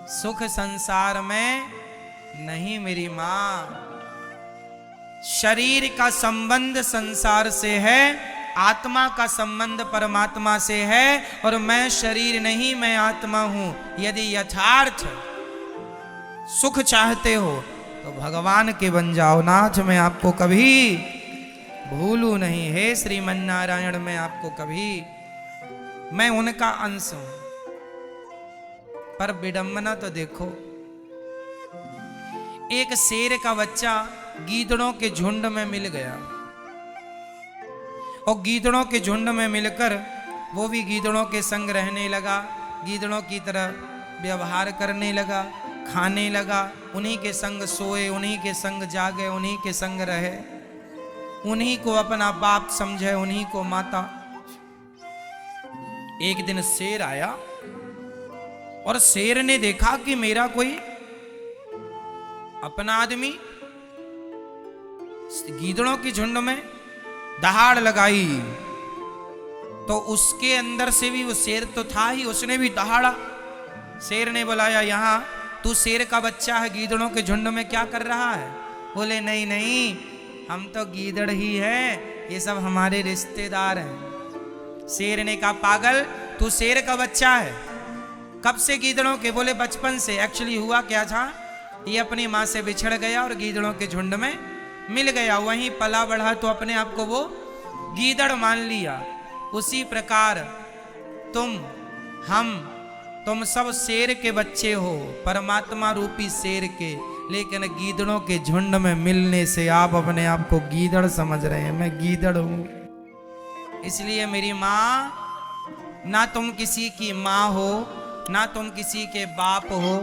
सुख संसार में नहीं मेरी मां। शरीर का संबंध संसार से है, आत्मा का संबंध परमात्मा से है, और मैं शरीर नहीं मैं आत्मा हूं। यदि यथार्थ सुख चाहते हो तो भगवान के बन जाओ। नाथ मैं आपको कभी भूलू नहीं, हे श्रीमन्नारायण मैं आपको कभी, मैं उनका अंश हूं। पर विडंबना तो देखो, एक शेर का बच्चा गीदड़ों के झुंड में मिल गया, और गीदड़ों के झुंड में मिलकर वो भी गीदड़ों के संग रहने लगा, गीदड़ों की तरह व्यवहार करने लगा, खाने लगा, उन्हीं के संग सोए, उन्हीं के संग जागे, उन्हीं के संग रहे, उन्हीं को अपना बाप समझे, उन्हीं को माता। एक दिन शेर आया और शेर ने देखा कि मेरा कोई अपना आदमी गीदड़ों की झुंड में दहाड़ लगाई, तो उसके अंदर से भी वो शेर तो था ही, उसने भी दहाड़ा। शेर ने बुलाया, यहां तू शेर का बच्चा है, गीदड़ों के झुंड में क्या कर रहा है? बोले नहीं नहीं, हम तो गीदड़ ही है, ये सब हमारे रिश्तेदार हैं। शेर ने कहा पागल, तू शेर का बच्चा है, कब से गीदड़ों के? बोले बचपन से। एक्चुअली हुआ क्या था, ये अपनी माँ से बिछड़ गया और गीदड़ों के झुंड में मिल गया, वहीं पला बढ़ा तो अपने आप को वो गीदड़ मान लिया। उसी प्रकार तुम सब शेर के बच्चे हो, परमात्मा रूपी शेर के, लेकिन गीदड़ों के झुंड में मिलने से आप अपने आप को गीदड़ समझ रहे हैं। मैं गीदड़ हूं। इसलिए मेरी माँ, ना तुम किसी की माँ हो, ना तुम किसी के बाप हो,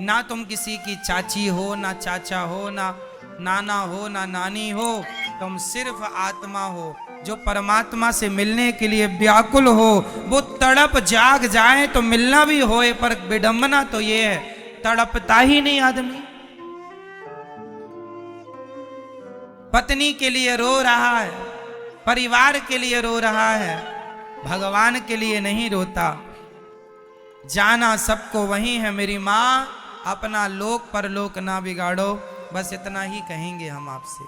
ना तुम किसी की चाची हो, ना चाचा हो, ना नाना हो, ना नानी हो, तुम सिर्फ आत्मा हो जो परमात्मा से मिलने के लिए व्याकुल हो। वो तड़प जाग जाए तो मिलना भी होए, पर विडंबना तो ये है तड़पता ही नहीं आदमी। पत्नी के लिए रो रहा है, परिवार के लिए रो रहा है, भगवान के लिए नहीं रोता। जाना सबको वही है मेरी माँ, अपना लोक परलोक ना बिगाड़ो। बस इतना ही कहेंगे हम आपसे।